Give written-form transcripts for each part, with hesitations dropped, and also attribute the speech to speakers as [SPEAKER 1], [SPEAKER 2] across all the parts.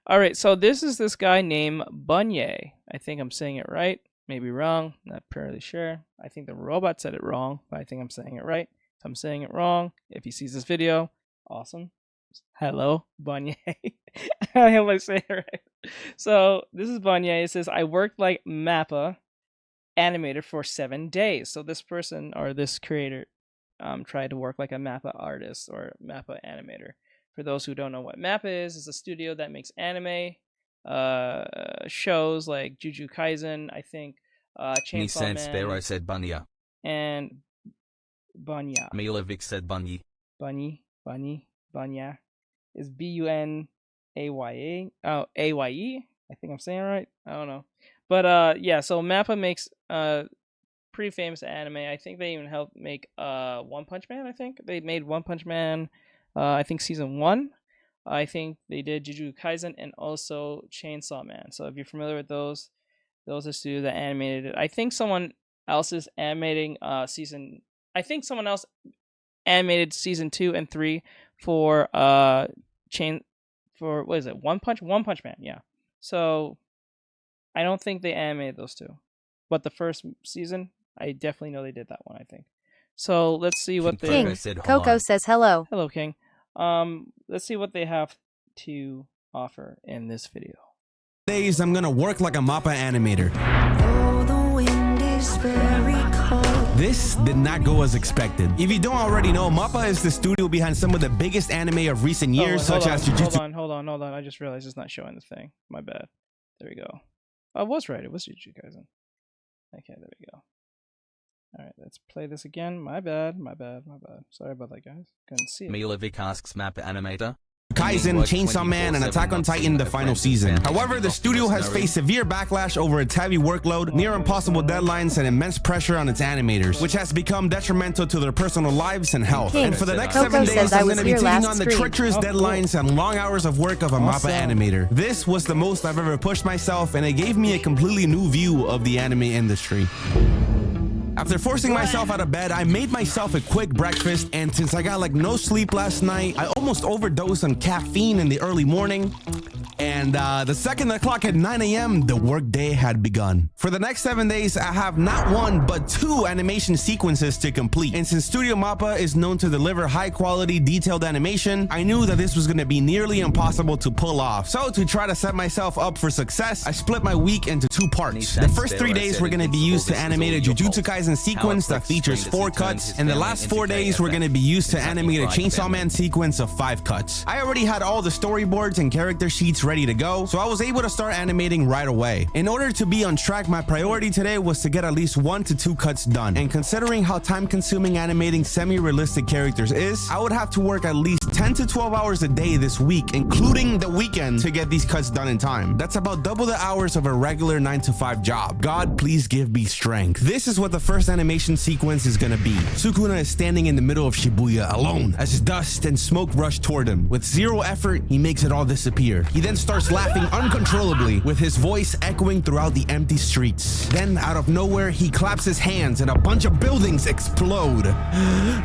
[SPEAKER 1] All right, so this is this guy named Bunye. I think I'm saying it right. Maybe wrong. Not fairly sure. I think the robot said it wrong, but I think I'm saying it right. If I'm saying it wrong, if he sees this video, awesome. Hello, Bunye. I hope I say it right. So this is Bunye. It says, I worked like MAPPA Animator for 7 days. So this person or this creator tried to work like a MAPPA artist or MAPPA animator. For those who don't know what MAPPA is, it's a studio that makes anime shows like Jujutsu Kaisen, I think, Chainsaw Man.
[SPEAKER 2] Sparrow said Bunya.
[SPEAKER 1] And Bunya.
[SPEAKER 2] Milovic said Bunny.
[SPEAKER 1] Bunya is Bunaya. Oh, Aye. I think I'm saying it right. I don't know. But yeah, so MAPPA makes pretty famous anime. I think they even helped make One Punch Man. I think they made One Punch Man. I think season 1. I think they did Jujutsu Kaisen and also Chainsaw Man. So if you're familiar with those are studios that animated it. I think someone else is animating season. I think someone else animated season 2 and 3 for what is it? One Punch Man. Yeah. So I don't think they animated those two, but the first season, I definitely know they did that one. I think. So let's see what they.
[SPEAKER 3] King Coco says hello.
[SPEAKER 1] Hello, King. Let's see what they have to offer in this video.
[SPEAKER 4] Days I'm gonna work like a MAPPA animator.
[SPEAKER 5] Oh, the wind is very cold.
[SPEAKER 4] This did not go as expected. If you don't already know, MAPPA is the studio behind some of the biggest anime of recent years, such as Jujutsu.
[SPEAKER 1] Hold on. I just realized it's not showing the thing. My bad. There we go. I was right. It was Jujutsu Kaisen. Okay, there we go. All right, let's play this again. My bad. Sorry about that, guys. Couldn't see it.
[SPEAKER 2] Milovic asks MAPPA Animator.
[SPEAKER 4] Kaisen, Chainsaw Man, and Attack on Titan the final season. However, the studio has faced severe backlash over its heavy workload, near impossible deadlines, and immense pressure on its animators, which has become detrimental to their personal lives and health.
[SPEAKER 3] King,
[SPEAKER 4] and for the next
[SPEAKER 3] Coco
[SPEAKER 4] 7 days, I'm going to be taking on the
[SPEAKER 3] stream.
[SPEAKER 4] treacherous deadlines and long hours of work of a MAPPA animator. This was the most I've ever pushed myself, and it gave me a completely new view of the anime industry. After forcing myself out of bed, I made myself a quick breakfast, and since I got like no sleep last night, I almost overdosed on caffeine in the early morning. And the second the clock hit 9 a.m., the workday had begun. For the next 7 days, I have not 1, but 2 animation sequences to complete. And since Studio MAPPA is known to deliver high-quality, detailed animation, I knew that this was going to be nearly impossible to pull off. So to try to set myself up for success, I split my week into 2 parts. The first 3 days were going to be used to animate a Jujutsu Kaisen sequence that features 4 cuts, and the last 4 days were going to be used to animate a Chainsaw Man sequence of 5 cuts. I already had all the storyboards and character sheets ready to go, so I was able to start animating right away. In order to be on track, my priority today was to get at least 1 to 2 cuts done, and considering how time-consuming animating semi-realistic characters is, I would have to work at least 10 to 12 hours a day this week, including the weekend, to get these cuts done in time. That's about double the hours of a regular 9-to-5 job. God, please give me strength. This is what the first animation sequence is gonna be. Sukuna is standing in the middle of Shibuya alone as dust and smoke rush toward him. With 0 effort, he makes it all disappear. He then starts laughing uncontrollably, with his voice echoing throughout the empty streets. Then, out of nowhere, he claps his hands and a bunch of buildings explode.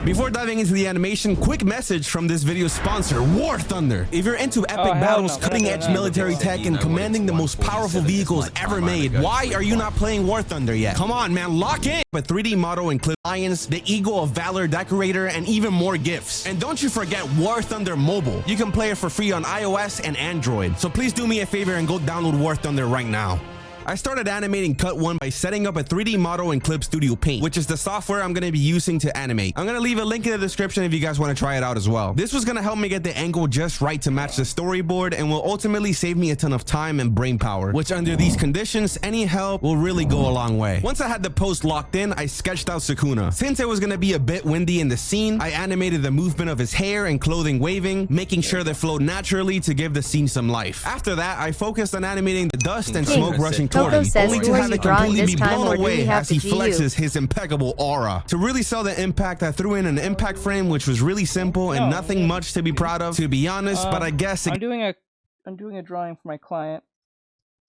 [SPEAKER 4] Before diving into the animation, quick message from this video's sponsor, War Thunder. If you're into epic battles, cutting-edge military tech, and commanding the most powerful vehicles ever made, why are you not playing War Thunder yet? Come on, man, lock in! A 3D model and clip lions, the Eagle of Valor decorator, and even more gifts. And don't you forget War Thunder Mobile. You can play it for free on iOS and Android. So please do me a favor and go download War Thunder right now. I started animating cut 1 by setting up a 3D model in Clip Studio Paint, which is the software I'm going to be using to animate. I'm going to leave a link in the description if you guys want to try it out as well. This was going to help me get the angle just right to match the storyboard and will ultimately save me a ton of time and brain power, which under these conditions, any help will really go a long way. Once I had the pose locked in, I sketched out Sukuna. Since it was going to be a bit windy in the scene, I animated the movement of his hair and clothing waving, making sure they flowed naturally to give the scene some life. After that, I focused on animating the dust and smoke rushing toward him, only to have it completely be blown away as he flexes his impeccable aura. To really sell the impact, I threw in an impact frame, which was really simple and nothing much to be proud of, to be honest, but I guess
[SPEAKER 1] I'm doing a drawing for my client.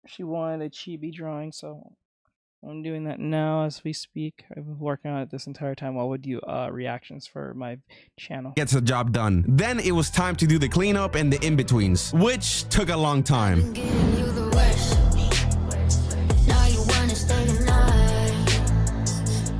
[SPEAKER 1] She wanted a chibi drawing, so I'm doing that now as we speak. I've been working on it this entire time while we do reactions for my channel.
[SPEAKER 4] Gets the job done. Then it was time to do the cleanup and the in-betweens, which took a long time.
[SPEAKER 5] Giving you the worst. Now you wanna stay the night.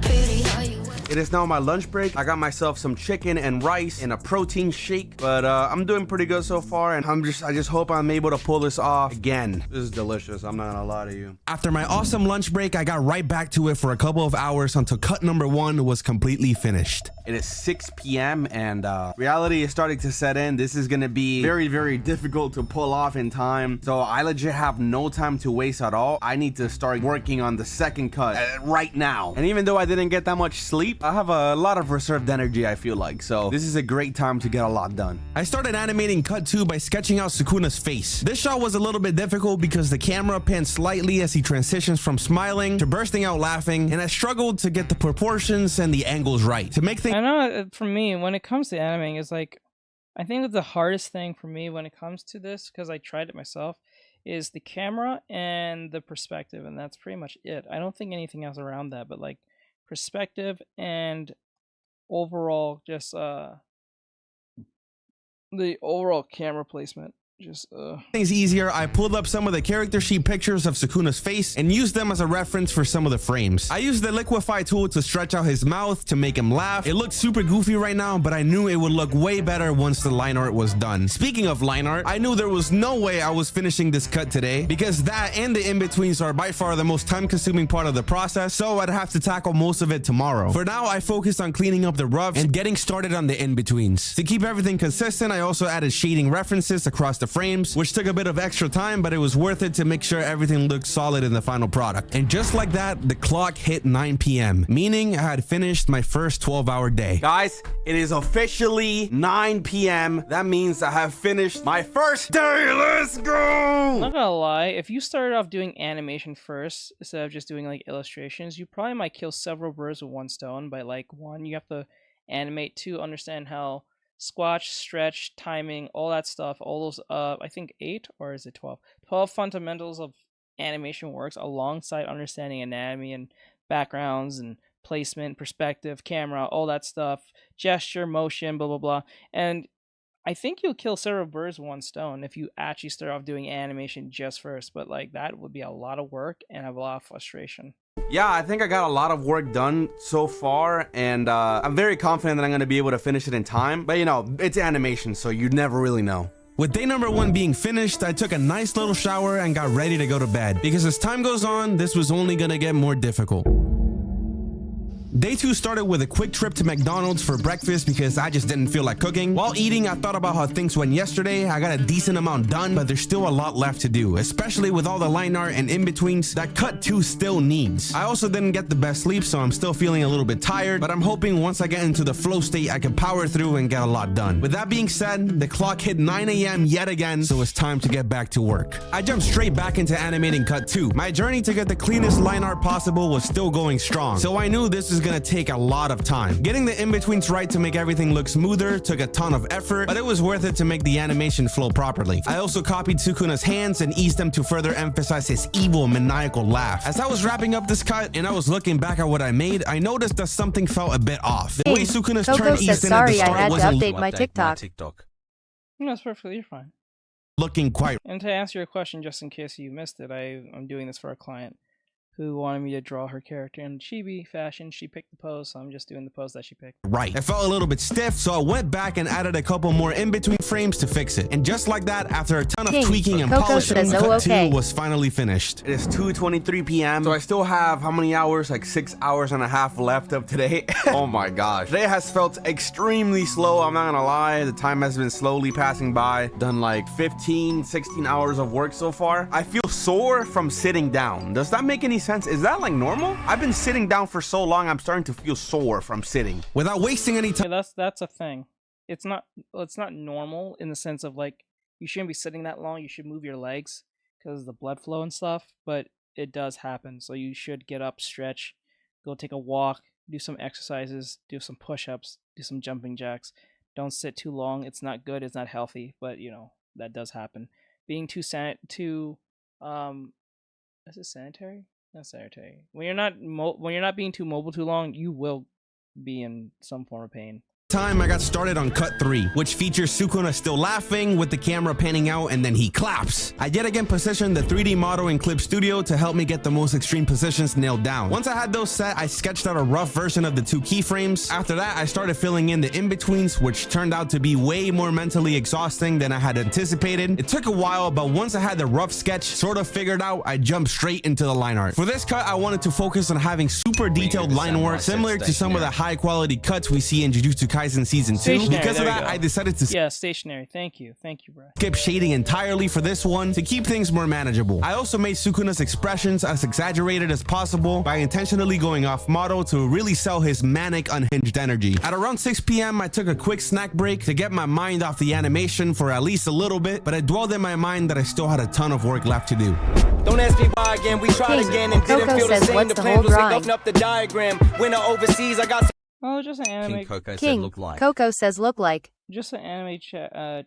[SPEAKER 5] Pretty how you
[SPEAKER 4] It is now my lunch break. I got myself some chicken and rice and a protein shake, but I'm doing pretty good so far, and I just hope I'm able to pull this off again. This is delicious, I'm not gonna lie to you. After my awesome lunch break, I got right back to it for a couple of hours until cut number 1 was completely finished. It is 6 p.m. and reality is starting to set in. This is gonna be very, very difficult to pull off in time, so I legit have no time to waste at all. I need to start working on the second cut right now. And even though I didn't get that much sleep, I have a lot of reserved energy, I feel like, so this is a great time to get a lot done. I started animating cut 2 by sketching out Sukuna's face. This shot was a little bit difficult because the camera pans slightly as he transitions from smiling to bursting out laughing, and I struggled to get the proportions and the angles right. To make things
[SPEAKER 1] I know for me, when it comes to animating, it's like, I think that the hardest thing for me when it comes to this, because I tried it myself, is the camera and the perspective, and that's pretty much it. I don't think anything else around that, but like perspective and overall just the overall camera placement.
[SPEAKER 4] Things easier, I pulled up some of the character sheet pictures of Sukuna's face and used them as a reference for some of the frames. I used the liquify tool to stretch out his mouth to make him laugh. It looks super goofy right now, but I knew it would look way better once the line art was done. Speaking of line art, I knew there was no way I was finishing this cut today because that and the in-betweens are by far the most time-consuming part of the process, so I'd have to tackle most of it tomorrow. For now, I focused on cleaning up the roughs and getting started on the in-betweens. To keep everything consistent, I also added shading references across the frames, which took a bit of extra time, but it was worth it to make sure everything looked solid in the final product. And just like that, the clock hit 9 p.m., meaning I had finished my first 12-hour day. Guys, it is officially 9 p.m. That means I have finished my first day. Let's go!
[SPEAKER 1] I'm not gonna lie, if you started off doing animation first instead of just doing like illustrations, you probably might kill several birds with one stone. By like, 1, you have to animate, 2, understand how squash, stretch, timing, all that stuff, all those I think 8 or is it 12 fundamentals of animation works, alongside understanding anatomy and backgrounds and placement, perspective, camera, all that stuff, gesture, motion, blah blah blah. And I think you'll kill several birds with one stone if you actually start off doing animation just first, but like that would be a lot of work and have a lot of frustration.
[SPEAKER 4] Yeah, I think I got a lot of work done so far, and I'm very confident that I'm going to be able to finish it in time. But, you know, it's animation, so you never really know. With day number 1 being finished, I took a nice little shower and got ready to go to bed. Because as time goes on, this was only going to get more difficult. Day 2 started with a quick trip to McDonald's for breakfast because I just didn't feel like cooking. While eating, I thought about how things went yesterday. I got a decent amount done, but there's still a lot left to do, especially with all the line art and in-betweens that cut 2 still needs. I also didn't get the best sleep, so I'm still feeling a little bit tired, but I'm hoping once I get into the flow state, I can power through and get a lot done. With that being said, the clock hit 9 a.m. yet again, so it's time to get back to work. I jumped straight back into animating cut 2. My journey to get the cleanest line art possible was still going strong, so I knew this was gonna take a lot of time. Getting the in-betweens right to make everything look smoother took a ton of effort, but it was worth it to make the animation flow properly. I also copied Sukuna's hands and eased them to further emphasize his evil, maniacal laugh. As I was wrapping up this cut and I was looking back at what I made, I noticed that something felt a bit off. The way Sukuna's
[SPEAKER 3] Coco
[SPEAKER 4] turn
[SPEAKER 3] said
[SPEAKER 4] eased in at the
[SPEAKER 3] sorry, I
[SPEAKER 4] start
[SPEAKER 3] had to
[SPEAKER 4] wasn't
[SPEAKER 3] update my TikTok.
[SPEAKER 1] No, that's perfectly, you're fine.
[SPEAKER 4] looking quite
[SPEAKER 1] And to answer your question, just in case you missed it, I'm doing this for a client who wanted me to draw her character in chibi fashion. She picked the pose, so I'm just doing the pose that she picked.
[SPEAKER 4] right. It felt a little bit stiff, so I went back and added a couple more in-between frames to fix it. And just like that, after a ton of
[SPEAKER 3] King,
[SPEAKER 4] tweaking and
[SPEAKER 3] Coco
[SPEAKER 4] polishing,
[SPEAKER 3] says,
[SPEAKER 4] cut
[SPEAKER 3] "Oh,
[SPEAKER 4] 2
[SPEAKER 3] okay."
[SPEAKER 4] was finally finished. It is 2:23 p.m. So I still have how many hours? Like 6 hours and a half left of today. Oh my gosh. Today has felt extremely slow, I'm not gonna lie. The time has been slowly passing by. Done like 15, 16 hours of work so far. I feel sore from sitting down. Does that make any sense? Is that like normal? I've been sitting down for so long, I'm starting to feel sore from sitting. Without wasting any time.
[SPEAKER 1] Yeah, that's a thing. It's not normal in the sense of like you shouldn't be sitting that long. You should move your legs because of the blood flow and stuff, but it does happen. So you should get up, stretch, go take a walk, do some exercises, do some push-ups, do some jumping jacks. Don't sit too long. It's not good, it's not healthy, but you know, that does happen. Being too is it sanitary? That's irritating. When you're not being too mobile too long, you will be in some form of pain.
[SPEAKER 4] Time I got started on cut 3, which features Sukuna still laughing with the camera panning out and then he claps. I yet again positioned the 3D model in Clip Studio to help me get the most extreme positions nailed down. Once I had those set, I sketched out a rough version of the 2 keyframes. After that, I started filling in the in-betweens, which turned out to be way more mentally exhausting than I had anticipated. It took a while, but once I had the rough sketch sort of figured out, I jumped straight into the line art. For this cut, I wanted to focus on having super detailed line work, similar to some of the high quality cuts we see in Jujutsu Kaisen season 2.
[SPEAKER 1] Stationary,
[SPEAKER 4] because of that, I decided to
[SPEAKER 1] stationary. Thank you, bro.
[SPEAKER 4] skip shading entirely for this one to keep things more manageable. I also made Sukuna's expressions as exaggerated as possible by intentionally going off model to really sell his manic, unhinged energy. At around 6 p.m., I took a quick snack break to get my mind off the animation for at least a little bit, but it dwelled in my mind that I still had a ton of work left to do.
[SPEAKER 6] Don't ask me why again, we tried again and didn't feel the same. The plan was to open up the diagram. Winter overseas, I got
[SPEAKER 1] Oh, just an anime.
[SPEAKER 2] King Coco said
[SPEAKER 3] King
[SPEAKER 2] look like.
[SPEAKER 3] Coco says look like.
[SPEAKER 1] Just an anime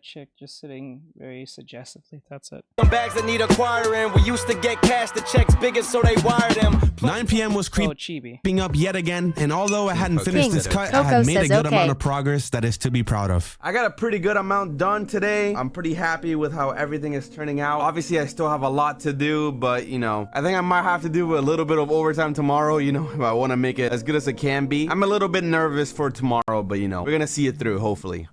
[SPEAKER 1] chick just sitting very suggestively. That's it.
[SPEAKER 6] some bags that need acquiring. We used to get cash, the checks bigger, so they wire them.
[SPEAKER 4] 9 p.m. was creeping up yet again, and although I hadn't finished this cut, I had made a good amount of progress that is to be proud of. I got a pretty good amount done today. I'm pretty happy with how everything is turning out. Obviously, I still have a lot to do, but you know, I think I might have to do a little bit of overtime tomorrow, you know, if I want to make it as good as it can be. I'm a little bit nervous for tomorrow, but you know, we're gonna see it through, hopefully.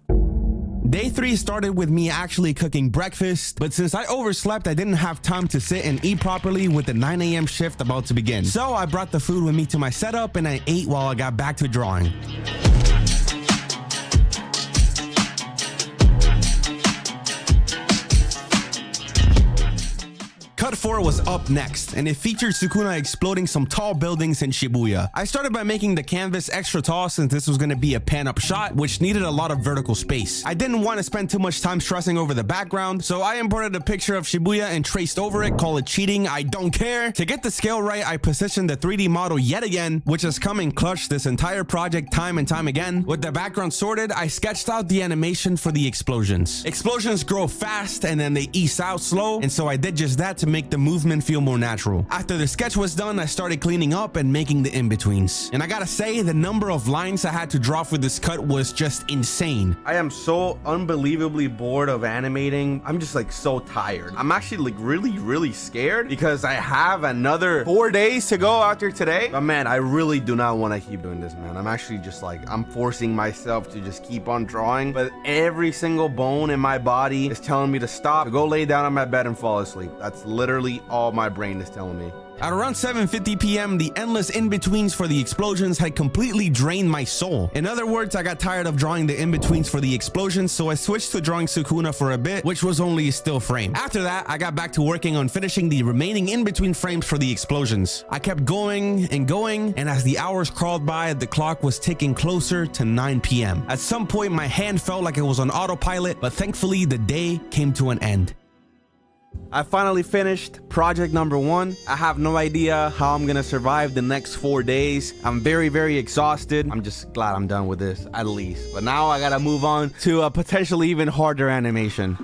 [SPEAKER 4] Day 3 started with me actually cooking breakfast, but since I overslept, I didn't have time to sit and eat properly with the 9 a.m. shift about to begin. So I brought the food with me to my setup and I ate while I got back to drawing. Cut 4 was up next, and it featured Sukuna exploding some tall buildings in Shibuya. I started by making the canvas extra tall since this was going to be a pan-up shot, which needed a lot of vertical space. I didn't want to spend too much time stressing over the background, so I imported a picture of Shibuya and traced over it. Call it cheating, I don't care. To get the scale right, I positioned the 3D model yet again, which has come in clutch this entire project time and time again. With the background sorted, I sketched out the animation for the explosions. Explosions grow fast and then they ease out slow, and so I did just that to make the movement feel more natural. After the sketch was done, I started cleaning up and making the in-betweens. And I gotta say, the number of lines I had to draw for this cut was just insane. I am so unbelievably bored of animating. I'm just like so tired. I'm actually like really scared because I have another 4 days to go after today. But man, I really do not want to keep doing this, man. I'm actually just like, I'm forcing myself to just keep on drawing, but every single bone in my body is telling me to stop, to go lay down on my bed and fall asleep. That's literally all my brain is telling me. At around 7:50 p.m., the endless in-betweens for the explosions had completely drained my soul. In other words, I got tired of drawing the in-betweens for the explosions, so I switched to drawing Sukuna for a bit, which was only a still frame. After that, I got back to working on finishing the remaining in-between frames for the explosions. I kept going, and as the hours crawled by, the clock was ticking closer to 9 p.m. At some point, my hand felt like it was on autopilot, but thankfully, the day came to an end. I finally finished project number 1. I have no idea how I'm gonna survive the next 4 days. I'm very exhausted. I'm just glad I'm done with this, at least. But now I gotta move on to a potentially even harder animation.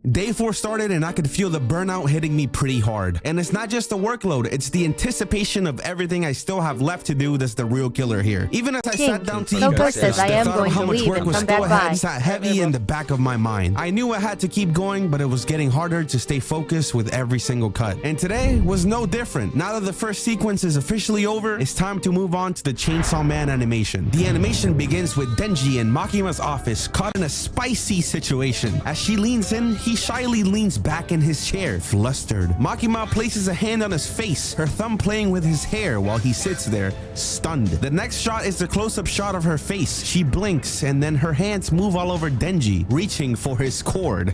[SPEAKER 4] Day 4 started and I could feel the burnout hitting me pretty hard. And it's not just the workload, it's the anticipation of everything I still have left to do that's the real killer here. Even as I sat down to eat breakfast, the thought of how much work was still ahead sat heavy in the back of my mind. I knew I had to keep going, but it was getting harder to stay focused with every single cut. And today was no different. Now that the first sequence is officially over, it's time to move on to the Chainsaw Man animation. The animation begins with Denji in Makima's office, caught in a spicy situation. As she leans in, he shyly leans back in his chair, flustered. Makima places a hand on his face, her thumb playing with his hair while he sits there, stunned. The next shot is the close-up shot of her face. She blinks, and then her hands move all over Denji, reaching for his cord.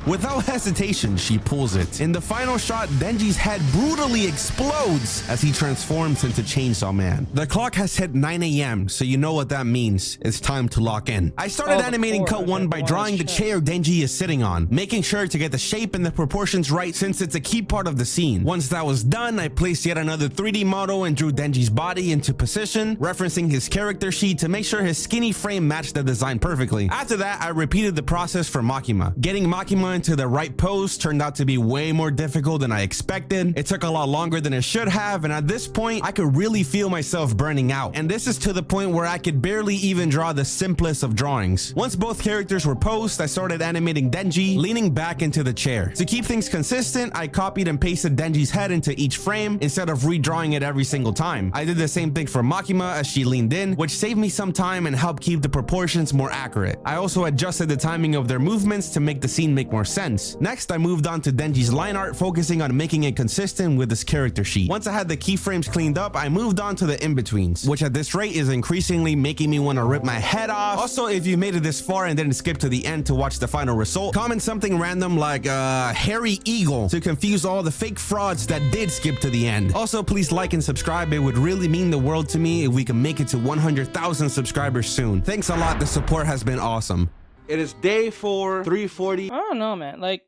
[SPEAKER 4] Without hesitation, she pulls it. In the final shot, Denji's head brutally explodes as he transforms into Chainsaw Man. The clock has hit 9 a.m., so you know what that means. It's time to lock in. I started animating cut 1 by drawing the chair Denji is sitting on, making sure to get the shape and the proportions right since it's a key part of the scene. Once that was done, I placed yet another 3D model and drew Denji's body into position, referencing his character sheet to make sure his skinny frame matched the design perfectly. After that, I repeated the process for Makima. Getting Makima into the right pose turned out to be way more difficult than I expected. It took a lot longer than it should have, and at this point, I could really feel myself burning out. And this is to the point where I could barely even draw the simplest of drawings. Once both characters were posed, I started animating Denji leaning back into the chair. To keep things consistent, I copied and pasted Denji's head into each frame instead of redrawing it every single time. I did the same thing for Makima as she leaned in, which saved me some time and helped keep the proportions more accurate. I also adjusted the timing of their movements to make the scene make more sense. Next, I moved on to Denji's line art, focusing on making it consistent with his character sheet. Once I had the keyframes cleaned up, I moved on to the in-betweens, which at this rate is increasingly making me want to rip my head off. Also, if you made it this far and didn't skip to the end to watch the final result, comment something random like hairy eagle to confuse all the fake frauds that did skip to the end. Also, please like and subscribe. It would really mean the world to me if we can make it to 100,000 subscribers soon. Thanks a lot. The support has been awesome. It is day 4, 3:40.
[SPEAKER 1] I don't know, man. Like,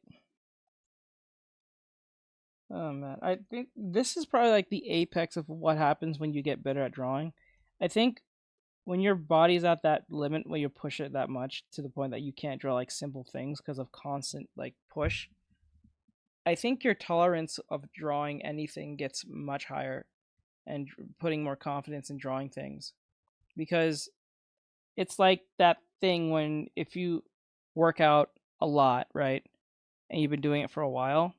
[SPEAKER 1] oh man, I think this is probably like the apex of what happens when you get better at drawing. I think when your body's at that limit, when you push it that much to the point that you can't draw like simple things because of constant like push, I think your tolerance of drawing anything gets much higher and putting more confidence in drawing things, because it's like that thing when if you work out a lot, right, and you've been doing it for a while,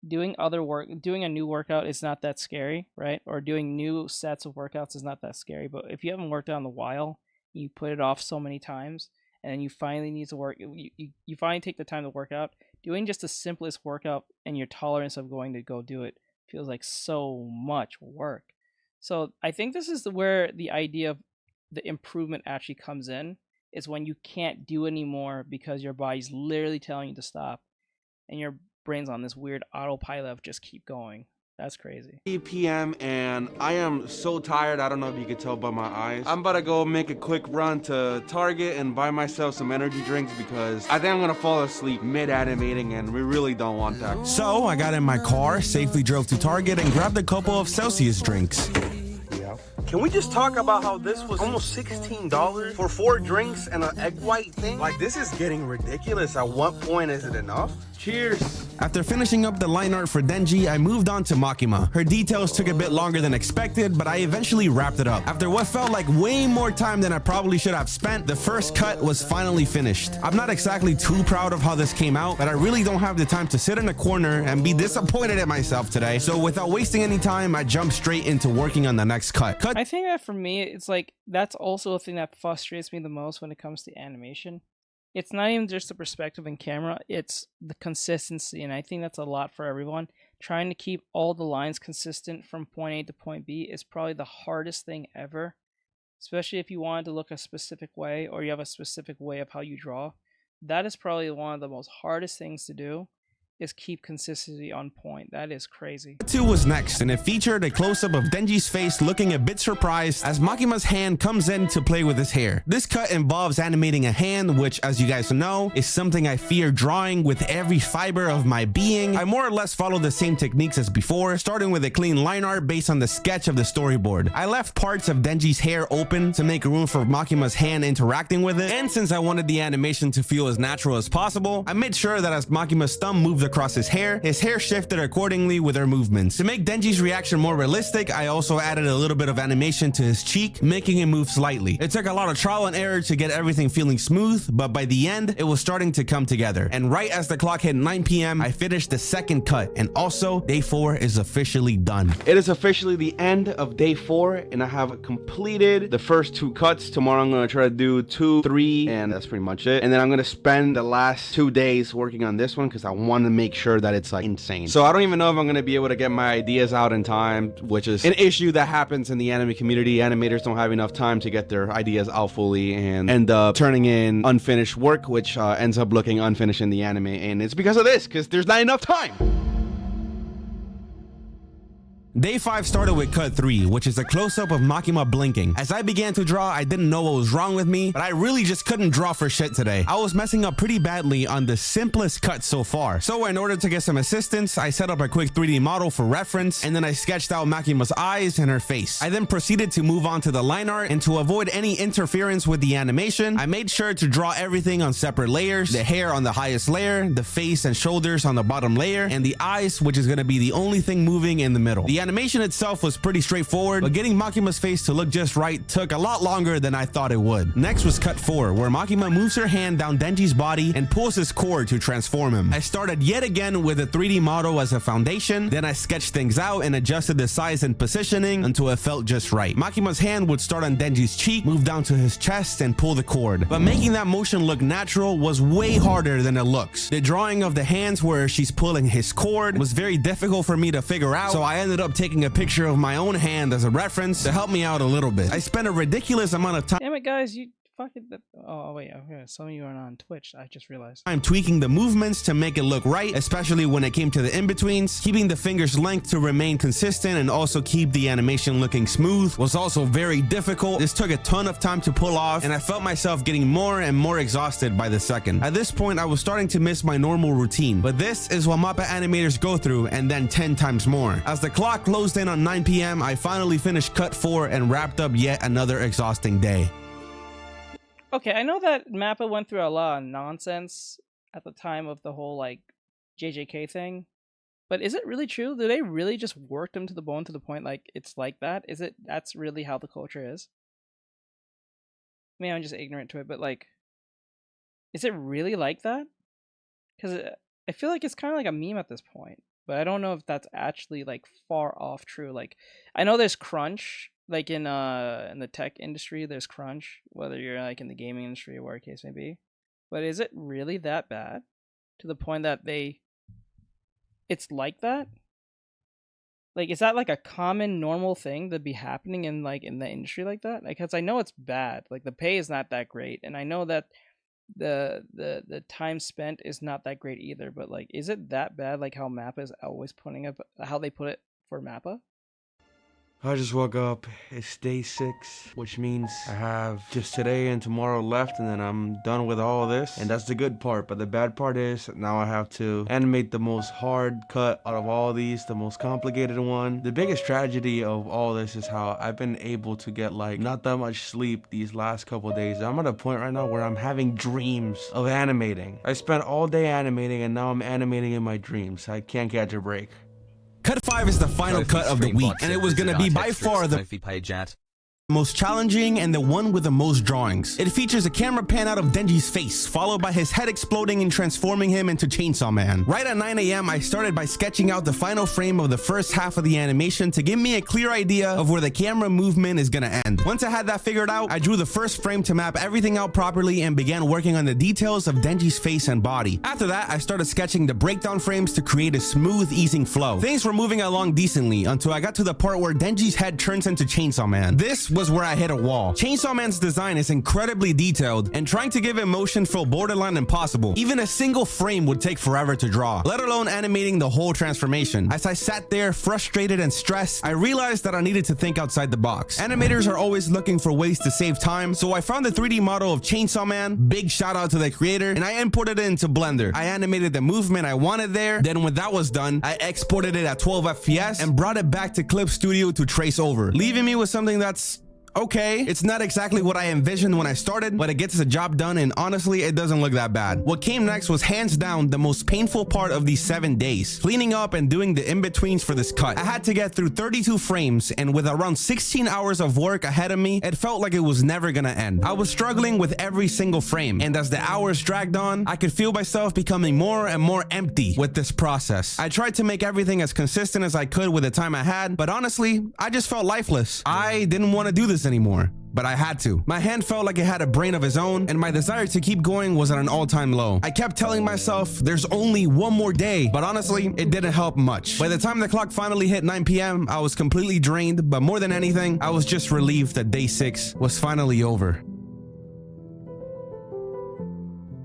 [SPEAKER 1] doing a new workout is not that scary, right? Or doing new sets of workouts is not that scary. But if you haven't worked out in a while, you put it off so many times, and then you finally need to work, you finally take the time to work out, doing just the simplest workout and your tolerance of going to go do it feels like so much work. So I think this is where the idea of the improvement actually comes in, is when you can't do anymore because your body's literally telling you to stop, and your brain's on this weird autopilot of just keep going. That's crazy.
[SPEAKER 4] 3 p.m. and I am so tired. I don't know if you could tell by my eyes. I'm about to go make a quick run to Target and buy myself some energy drinks because I think I'm gonna fall asleep mid-animating, and we really don't want that. So I got in my car, safely drove to Target, and grabbed a couple of Celsius drinks.
[SPEAKER 7] Can we just talk about how this was almost $16 for 4 drinks and an egg white thing? Like, this is getting ridiculous. At what point is it enough? Cheers.
[SPEAKER 4] After finishing up the line art for Denji, I moved on to Makima. Her details took a bit longer than expected, but I eventually wrapped it up. After what felt like way more time than I probably should have spent, the first cut was finally finished. I'm not exactly too proud of how this came out, but I really don't have the time to sit in a corner and be disappointed at myself today. So without wasting any time, I jumped straight into working on the next cut.
[SPEAKER 1] I think that for me, it's like, that's also a thing that frustrates me the most when it comes to animation. It's not even just the perspective and camera, it's the consistency, and I think that's a lot for everyone. Trying to keep all the lines consistent from point A to point B is probably the hardest thing ever, especially if you want to look a specific way or you have a specific way of how you draw. That is probably one of the most hardest things to do, is keep consistency on point. That is crazy.
[SPEAKER 4] 2 was next, and it featured a close-up of Denji's face looking a bit surprised as Makima's hand comes in to play with his hair. This cut involves animating a hand, which, as you guys know, is something I fear drawing with every fiber of my being. I more or less followed the same techniques as before, starting with a clean line art based on the sketch of the storyboard. I left parts of Denji's hair open to make room for Makima's hand interacting with it, and since I wanted the animation to feel as natural as possible, I made sure that as Makima's thumb moved across his hair shifted accordingly with her movements. To make Denji's reaction more realistic, I also added a little bit of animation to his cheek, making him move slightly. It took a lot of trial and error to get everything feeling smooth, but by the end, it was starting to come together. And right as the clock hit 9 p.m., I finished the second cut, and also, day 4 is officially done. It is officially the end of day 4, and I have completed the first 2 cuts. Tomorrow, I'm going to try to do 2, 3, and that's pretty much it. And then I'm going to spend the last 2 days working on this one because I want to make sure that it's like insane. So I don't even know if I'm gonna be able to get my ideas out in time, which is an issue that happens in the anime community. Animators don't have enough time to get their ideas out fully and end up turning in unfinished work, which ends up looking unfinished in the anime. And it's because of this, because there's not enough time. Day 5 started with cut 3, which is a close-up of Makima blinking. As I began to draw, I didn't know what was wrong with me, but I really just couldn't draw for shit today. I was messing up pretty badly on the simplest cut so far. So in order to get some assistance, I set up a quick 3D model for reference, and then I sketched out Makima's eyes and her face. I then proceeded to move on to the line art, and to avoid any interference with the animation, I made sure to draw everything on separate layers, the hair on the highest layer, the face and shoulders on the bottom layer, and the eyes, which is going to be the only thing moving in the middle. The animation itself was pretty straightforward, but getting Makima's face to look just right took a lot longer than I thought it would. Next was cut 4, where Makima moves her hand down Denji's body and pulls his cord to transform him. I started yet again with a 3D model as a foundation, then I sketched things out and adjusted the size and positioning until it felt just right. Makima's hand would start on Denji's cheek, move down to his chest, and pull the cord. But making that motion look natural was way harder than it looks. The drawing of the hands where she's pulling his cord was very difficult for me to figure out, so I ended up taking a picture of my own hand as a reference to help me out a little bit. I spent a ridiculous amount of time.
[SPEAKER 1] Damn it, guys, you fucking. Oh wait, okay. Some of you aren't on Twitch. I just realized.
[SPEAKER 4] I'm tweaking the movements to make it look right, especially when it came to the in-betweens. Keeping the finger's length to remain consistent and also keep the animation looking smooth was also very difficult. This took a ton of time to pull off, and I felt myself getting more and more exhausted by the second. At this point, I was starting to miss my normal routine, but this is what MAPPA animators go through, and then 10 times more. As the clock closed in on 9 p.m., I finally finished cut 4 and wrapped up yet another exhausting day.
[SPEAKER 1] Okay, I know that MAPPA went through a lot of nonsense at the time of the whole, like, JJK thing, but is it really true? Do they really just work them to the bone to the point, like, it's like that? Is it, that's really how the culture is? I mean, I'm just ignorant to it, but, like, is it really like that? Because I feel like it's kind of like a meme at this point, but I don't know if that's actually, like, far off true. Like, I know there's crunch. Like in the tech industry, there's crunch, whether you're like in the gaming industry or whatever case may be. But is it really that bad to the point that it's like that? Like, is that like a common normal thing to be happening in like in the industry like that? Like, cause I know it's bad. Like the pay is not that great, and I know that the time spent is not that great either. But like, is it that bad? Like how MAPPA is always putting up, how they put it for MAPPA?
[SPEAKER 7] I just woke up. It's day 6, which means I have just today and tomorrow left, and then I'm done with all of this. And that's the good part, but the bad part is now I have to animate the most hard cut out of all of these, the most complicated one. The biggest tragedy of all this is how I've been able to get like not that much sleep these last couple of days. I'm at a point right now where I'm having dreams of animating. I spent all day animating, and now I'm animating in my dreams. I can't catch a break.
[SPEAKER 4] Cut 5 is the final cut of the week, and it was going to be by far the most challenging and the one with the most drawings. It features a camera pan out of Denji's face, followed by his head exploding and transforming him into Chainsaw Man. Right at 9 a.m., I started by sketching out the final frame of the first half of the animation to give me a clear idea of where the camera movement is gonna end. Once I had that figured out, I drew the first frame to map everything out properly and began working on the details of Denji's face and body. After that, I started sketching the breakdown frames to create a smooth, easing flow. Things were moving along decently until I got to the part where Denji's head turns into Chainsaw Man. This was where I hit a wall. Chainsaw Man's design is incredibly detailed, and trying to give emotion felt borderline impossible. Even a single frame would take forever to draw, let alone animating the whole transformation. As I sat there frustrated and stressed, I realized that I needed to think outside the box. Animators are always looking for ways to save time, so I found the 3D model of Chainsaw Man, big shout out to the creator, and I imported it into Blender. I animated the movement I wanted there, then when that was done, I exported it at 12 FPS and brought it back to Clip Studio to trace over, leaving me with something that's okay. It's not exactly what I envisioned when I started, but it gets the job done, and honestly, it doesn't look that bad. What came next was hands down the most painful part of these 7 days, cleaning up and doing the in-betweens for this cut. I had to get through 32 frames, and with around 16 hours of work ahead of me, it felt like it was never gonna end. I was struggling with every single frame, and as the hours dragged on, I could feel myself becoming more and more empty with this process. I tried to make everything as consistent as I could with the time I had, but honestly, I just felt lifeless. I didn't want to do this focus anymore, but I had to. My hand felt like it had a brain of its own, and my desire to keep going was at an all-time low. I kept telling myself there's only one more day, but honestly, it didn't help much. By the time the clock finally hit 9 p.m., I was completely drained, but more than anything, I was just relieved that day 6 was finally over.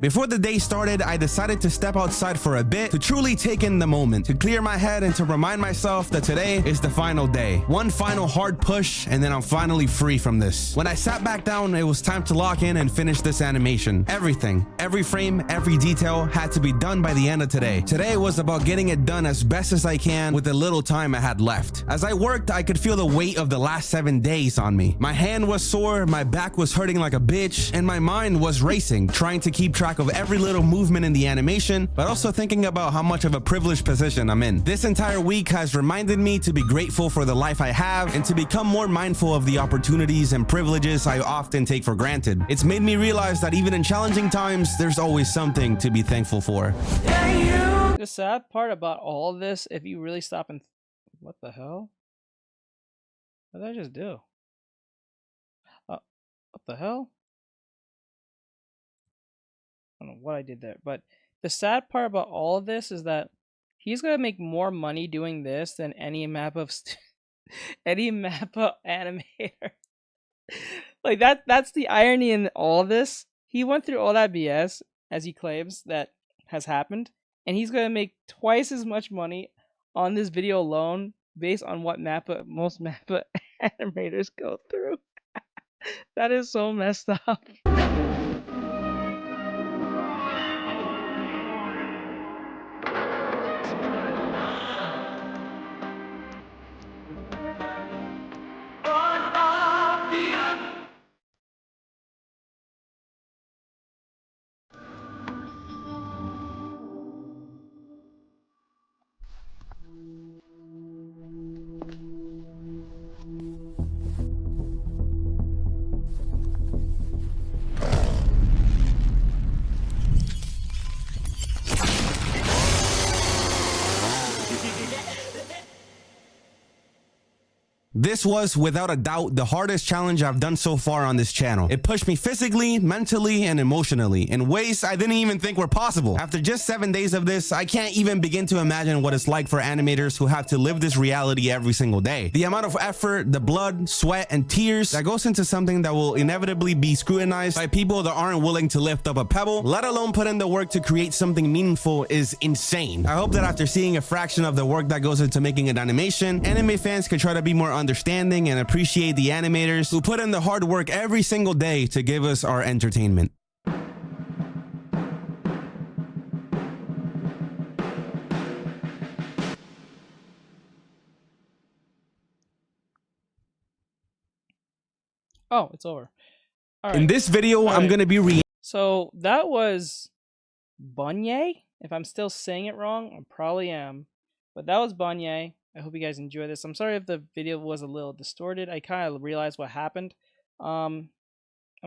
[SPEAKER 4] Before the day started, I decided to step outside for a bit to truly take in the moment, to clear my head and to remind myself that today is the final day. One final hard push, and then I'm finally free from this. When I sat back down, it was time to lock in and finish this animation. Everything, every frame, every detail had to be done by the end of today. Today was about getting it done as best as I can with the little time I had left. As I worked, I could feel the weight of the last 7 days on me. My hand was sore, my back was hurting like a bitch, and my mind was racing, trying to keep track of every little movement in the animation, but also thinking about how much of a privileged position I'm in. This entire week has reminded me to be grateful for the life I have and to become more mindful of the opportunities and privileges I often take for granted. It's made me realize that even in challenging times, there's always something to be thankful for.
[SPEAKER 1] The sad part about all of this, if you really stop and what the hell? What did I just do? What the hell? I don't know what I did there, but the sad part about all of this is that he's gonna make more money doing this than any any MAPPA animator. Like that's the irony in all this. He went through all that BS, as he claims that has happened, and he's gonna make twice as much money on this video alone based on what most MAPPA animators go through. That is so messed up.
[SPEAKER 4] This was, without a doubt, the hardest challenge I've done so far on this channel. It pushed me physically, mentally, and emotionally in ways I didn't even think were possible. After just 7 days of this, I can't even begin to imagine what it's like for animators who have to live this reality every single day. The amount of effort, the blood, sweat, and tears that goes into something that will inevitably be scrutinized by people that aren't willing to lift up a pebble, let alone put in the work to create something meaningful, is insane. I hope that after seeing a fraction of the work that goes into making an animation, anime fans can try to be more understanding and appreciate the animators who put in the hard work every single day to give us our entertainment.
[SPEAKER 1] Oh, it's over. All right.
[SPEAKER 4] In this video, I'm gonna be
[SPEAKER 1] So that was Bunye. If I'm still saying it wrong, I probably am. But that was Bunye. I hope you guys enjoy this. I'm sorry if the video was a little distorted. I kind of realized what happened. I'm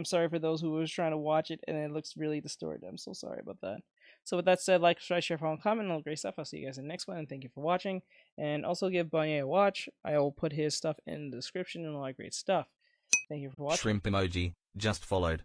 [SPEAKER 1] sorry for those who was trying to watch it and it looks really distorted. I'm so sorry about that. So with that said, like, subscribe, share, follow, comment, and all great stuff. I'll see you guys in the next one, and thank you for watching. And also give Bunye a watch. I will put his stuff in the description and all that great stuff. Thank you for watching.
[SPEAKER 2] Shrimp emoji, just followed.